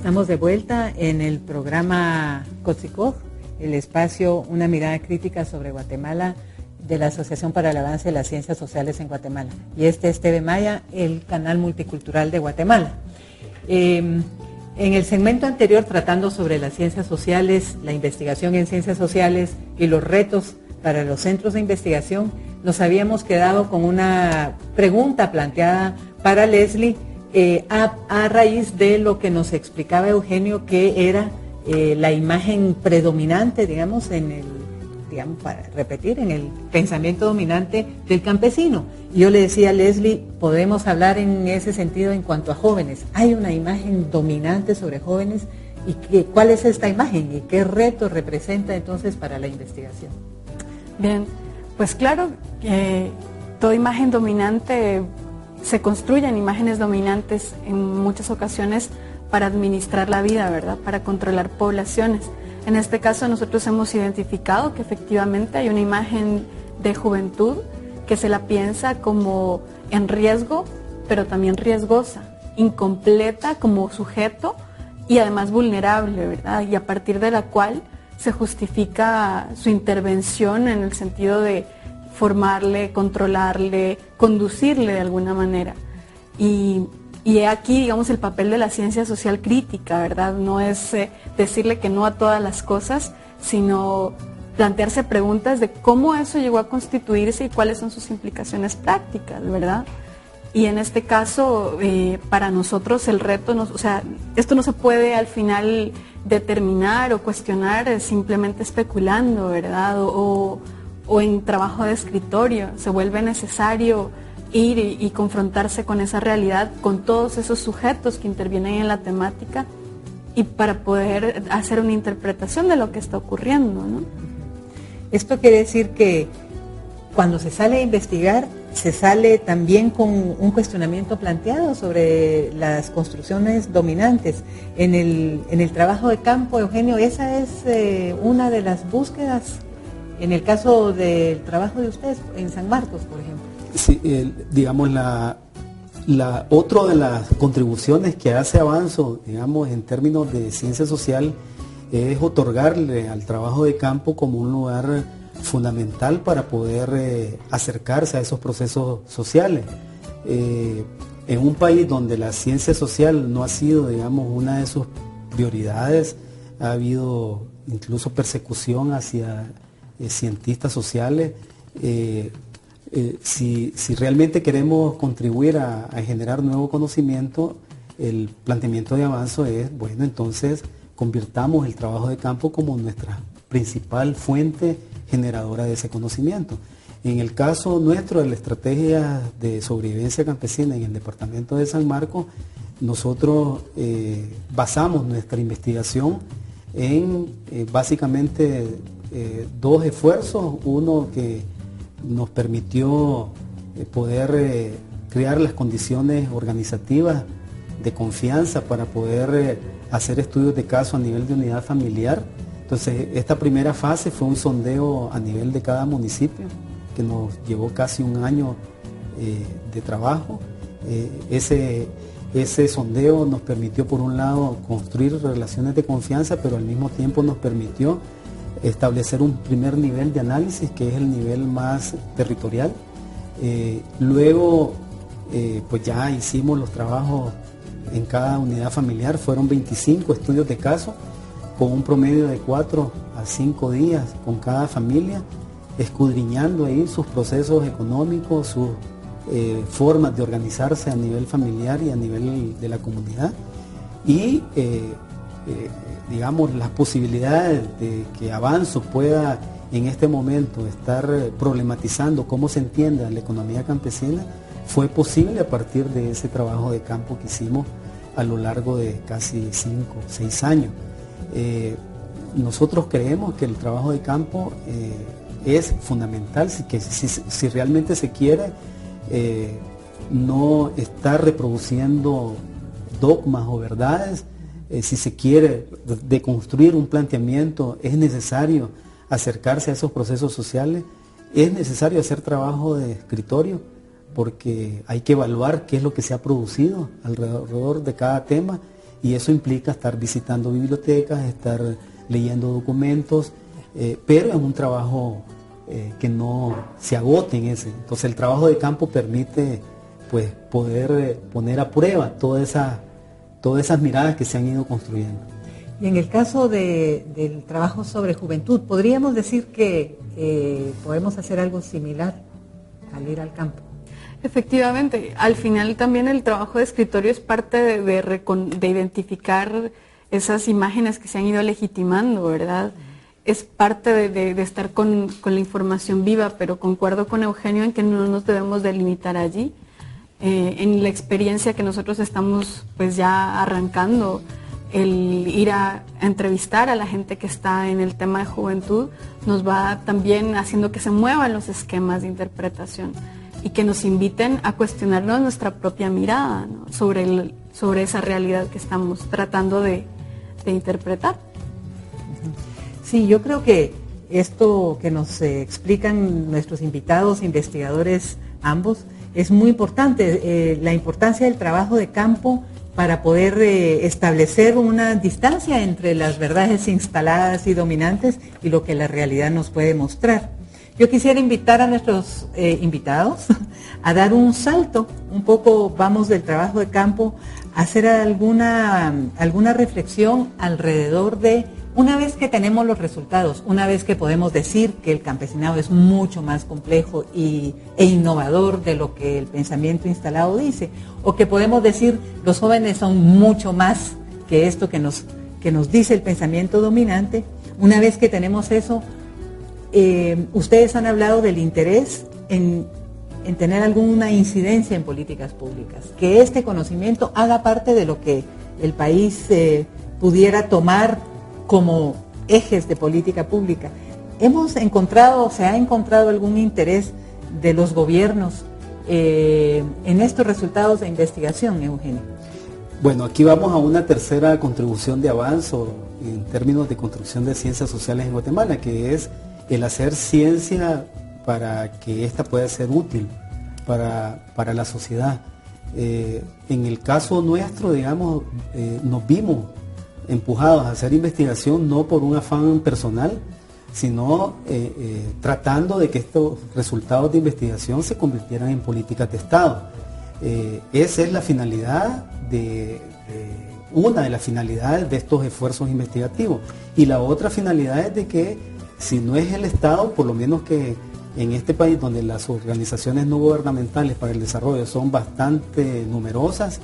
Estamos de vuelta en el programa Cotzicoj, el espacio Una mirada crítica sobre Guatemala de la Asociación para el Avance de las Ciencias Sociales en Guatemala. Y este es TV Maya, el canal multicultural de Guatemala. En el segmento anterior, tratando sobre las ciencias sociales, la investigación en ciencias sociales y los retos para los centros de investigación, nos habíamos quedado con una pregunta planteada para Leslie a raíz de lo que nos explicaba Eugenio, que era la imagen predominante, digamos, para repetir, en el pensamiento dominante del campesino. Y yo le decía a Leslie, podemos hablar en ese sentido en cuanto a jóvenes. Hay una imagen dominante sobre jóvenes, y ¿cuál es esta imagen y qué reto representa entonces para la investigación? Bien, pues claro, toda imagen dominante se construyen imágenes dominantes en muchas ocasiones para administrar la vida, ¿verdad? Para controlar poblaciones. En este caso nosotros hemos identificado que efectivamente hay una imagen de juventud que se la piensa como en riesgo, pero también riesgosa, incompleta como sujeto y además vulnerable, ¿verdad? Y a partir de la cual se justifica su intervención en el sentido de formarle, controlarle, conducirle de alguna manera. Y aquí, digamos, el papel de la ciencia social crítica, ¿verdad? No es decirle que no a todas las cosas, sino plantearse preguntas de cómo eso llegó a constituirse y cuáles son sus implicaciones prácticas, ¿verdad? Y en este caso, para nosotros el reto, o sea, esto no se puede al final determinar o cuestionar simplemente especulando, ¿verdad? O en trabajo de escritorio. Se vuelve necesario ir y confrontarse con esa realidad, con todos esos sujetos que intervienen en la temática y para poder hacer una interpretación de lo que está ocurriendo, ¿no? Esto quiere decir que cuando se sale a investigar, se sale también con un cuestionamiento planteado sobre las construcciones dominantes. En el trabajo de campo, Eugenio, esa es una de las búsquedas en el caso del trabajo de ustedes en San Marcos, por ejemplo. Sí, digamos, otra de las contribuciones que hace Avanzo, digamos, en términos de ciencia social, es otorgarle al trabajo de campo como un lugar fundamental para poder acercarse a esos procesos sociales. En un país donde la ciencia social no ha sido, digamos, una de sus prioridades, ha habido incluso persecución hacia cientistas sociales. Si realmente queremos contribuir a generar nuevo conocimiento, el planteamiento de Avanzo es, bueno, entonces convirtamos el trabajo de campo como nuestra principal fuente generadora de ese conocimiento. En el caso nuestro de la estrategia de sobrevivencia campesina en el departamento de San Marcos, nosotros basamos nuestra investigación en básicamente dos esfuerzos. Uno que nos permitió poder crear las condiciones organizativas de confianza para poder hacer estudios de caso a nivel de unidad familiar. Entonces, esta primera fase fue un sondeo a nivel de cada municipio, que nos llevó casi un año de trabajo. Ese sondeo nos permitió, por un lado, construir relaciones de confianza, pero al mismo tiempo nos permitió establecer un primer nivel de análisis, que es el nivel más territorial. Luego, pues ya hicimos los trabajos en cada unidad familiar, fueron 25 estudios de caso, con un promedio de 4 a 5 días con cada familia, escudriñando ahí sus procesos económicos, sus formas de organizarse a nivel familiar y a nivel de la comunidad. Y digamos, las posibilidades de que Avanzo pueda en este momento estar problematizando cómo se entiende la economía campesina fue posible a partir de ese trabajo de campo que hicimos a lo largo de casi 5 o 6 años. Nosotros creemos que el trabajo de campo es fundamental si realmente se quiere no estar reproduciendo dogmas o verdades. Si se quiere deconstruir un planteamiento, es necesario acercarse a esos procesos sociales, es necesario hacer trabajo de escritorio, porque hay que evaluar qué es lo que se ha producido alrededor de cada tema y eso implica estar visitando bibliotecas, estar leyendo documentos, pero es un trabajo que no se agote en ese. Entonces el trabajo de campo permite pues poder poner a prueba todas esas miradas que se han ido construyendo. Y en el caso del trabajo sobre juventud, ¿podríamos decir que podemos hacer algo similar al ir al campo? Efectivamente, al final también el trabajo de escritorio es parte de identificar esas imágenes que se han ido legitimando, ¿verdad? Es parte de estar con la información viva, pero concuerdo con Eugenio en que no nos debemos delimitar allí. En la experiencia que nosotros estamos pues ya arrancando, el ir a entrevistar a la gente que está en el tema de juventud nos va también haciendo que se muevan los esquemas de interpretación y que nos inviten a cuestionarnos nuestra propia mirada, ¿no? sobre esa realidad que estamos tratando de interpretar. Sí, yo creo que esto que nos explican nuestros invitados, investigadores ambos, es muy importante, la importancia del trabajo de campo para poder establecer una distancia entre las verdades instaladas y dominantes y lo que la realidad nos puede mostrar. Yo quisiera invitar a nuestros invitados a dar un salto, un poco vamos del trabajo de campo, a hacer alguna reflexión alrededor de, una vez que tenemos los resultados, una vez que podemos decir que el campesinado es mucho más complejo e innovador de lo que el pensamiento instalado dice, o que podemos decir los jóvenes son mucho más que esto que nos dice el pensamiento dominante, una vez que tenemos eso, ustedes han hablado del interés en tener alguna incidencia en políticas públicas, que este conocimiento haga parte de lo que el país pudiera tomar como ejes de política pública. ¿Se ha encontrado algún interés de los gobiernos en estos resultados de investigación, Eugenio? Bueno, aquí vamos a una tercera contribución de avanzo en términos de construcción de ciencias sociales en Guatemala, que es el hacer ciencia para que ésta pueda ser útil para la sociedad. En el caso nuestro, digamos, nos vimos empujados a hacer investigación no por un afán personal, sino tratando de que estos resultados de investigación se convirtieran en políticas de Estado. Esa es la finalidad una de las finalidades de estos esfuerzos investigativos. Y la otra finalidad es de que si no es el Estado, por lo menos que en este país donde las organizaciones no gubernamentales para el desarrollo son bastante numerosas,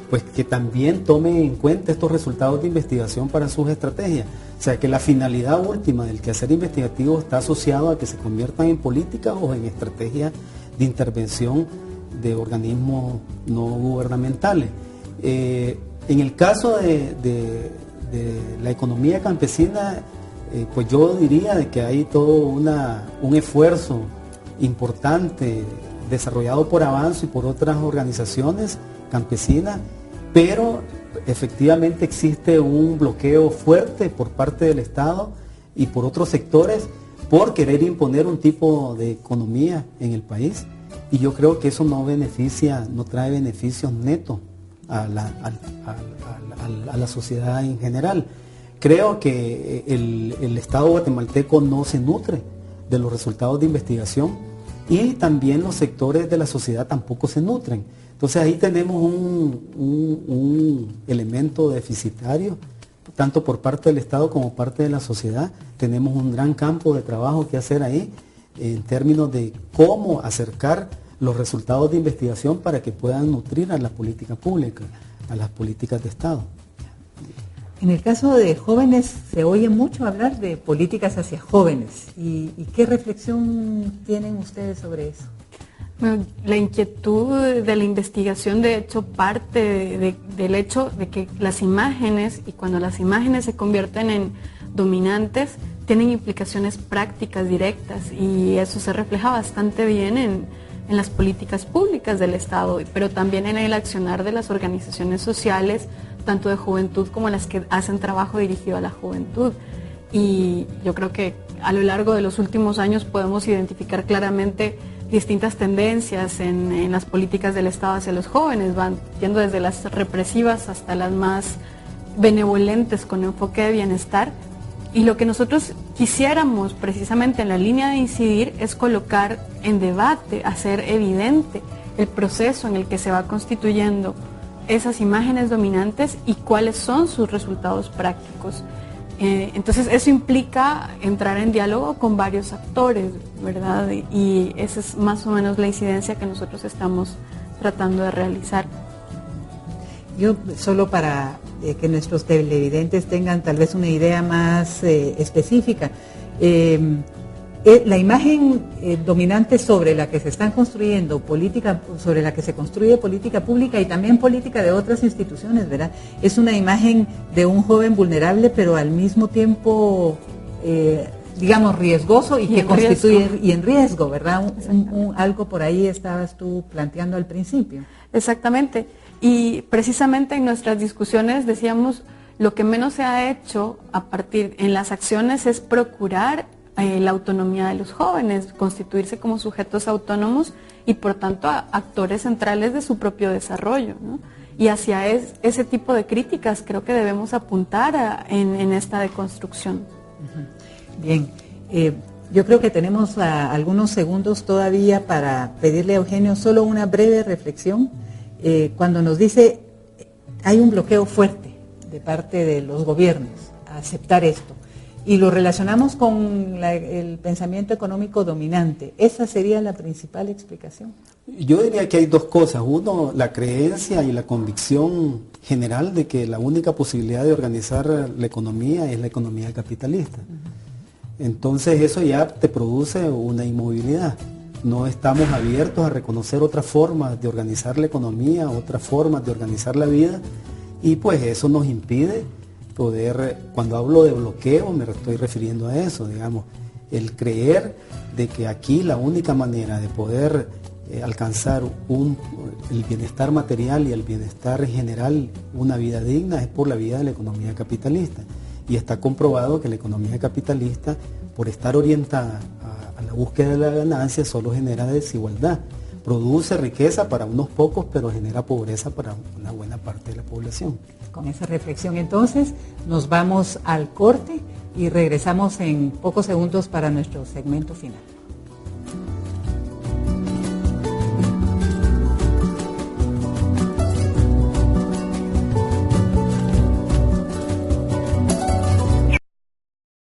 pues que también tomen en cuenta estos resultados de investigación para sus estrategias. O sea, que la finalidad última del quehacer investigativo está asociado a que se conviertan en políticas o en estrategias de intervención de organismos no gubernamentales. En el caso de la economía campesina, pues yo diría de que hay todo un esfuerzo importante desarrollado por Avanzo y por otras organizaciones campesinas, pero efectivamente existe un bloqueo fuerte por parte del Estado y por otros sectores por querer imponer un tipo de economía en el país, y yo creo que eso no trae beneficios netos a la sociedad en general. Creo que el Estado guatemalteco no se nutre de los resultados de investigación y también los sectores de la sociedad tampoco se nutren. Entonces ahí tenemos un elemento deficitario, tanto por parte del Estado como parte de la sociedad. Tenemos un gran campo de trabajo que hacer ahí en términos de cómo acercar los resultados de investigación para que puedan nutrir a la política pública, a las políticas de Estado. En el caso de jóvenes se oye mucho hablar de políticas hacia jóvenes. ¿Y qué reflexión tienen ustedes sobre eso? Bueno, la inquietud de la investigación de hecho parte del hecho de que las imágenes, y cuando las imágenes se convierten en dominantes, tienen implicaciones prácticas directas, y eso se refleja bastante bien en las políticas públicas del Estado, pero también en el accionar de las organizaciones sociales, tanto de juventud como las que hacen trabajo dirigido a la juventud. Y yo creo que a lo largo de los últimos años podemos identificar claramente distintas tendencias en las políticas del Estado hacia los jóvenes, van yendo desde las represivas hasta las más benevolentes con enfoque de bienestar. Y lo que nosotros quisiéramos precisamente en la línea de incidir es colocar en debate, hacer evidente el proceso en el que se va constituyendo esas imágenes dominantes y cuáles son sus resultados prácticos. Entonces eso implica entrar en diálogo con varios actores, ¿verdad? Y esa es más o menos la incidencia que nosotros estamos tratando de realizar. Yo solo para que nuestros televidentes tengan tal vez una idea más específica, la imagen dominante sobre la que se están construyendo política, sobre la que se construye política pública y también política de otras instituciones, ¿verdad? Es una imagen de un joven vulnerable, pero al mismo tiempo, digamos, riesgoso y que constituye y en riesgo, ¿verdad? Algo por ahí estabas tú planteando al principio. Exactamente. Y precisamente en nuestras discusiones decíamos, lo que menos se ha hecho en las acciones es procurar la autonomía de los jóvenes, constituirse como sujetos autónomos y por tanto actores centrales de su propio desarrollo, ¿no? Y hacia ese tipo de críticas creo que debemos apuntar en esta deconstrucción. Bien, yo creo que tenemos algunos segundos todavía para pedirle a Eugenio solo una breve reflexión. Cuando nos dice hay un bloqueo fuerte de parte de los gobiernos a aceptar esto y lo relacionamos con el pensamiento económico dominante, ¿esa sería la principal explicación? Yo diría que hay dos cosas. Uno, la creencia y la convicción general de que la única posibilidad de organizar la economía es la economía capitalista. Entonces eso ya te produce una inmovilidad. No estamos abiertos a reconocer otras formas de organizar la economía, otras formas de organizar la vida, y pues eso nos impide poder, cuando hablo de bloqueo me estoy refiriendo a eso, digamos, el creer de que aquí la única manera de poder alcanzar el bienestar material y el bienestar general, una vida digna, es por la vía de la economía capitalista. Y está comprobado que la economía capitalista, por estar orientada a la búsqueda de la ganancia, solo genera desigualdad. Produce riqueza para unos pocos, pero genera pobreza para una buena parte de la población. Con esa reflexión entonces nos vamos al corte y regresamos en pocos segundos para nuestro segmento final.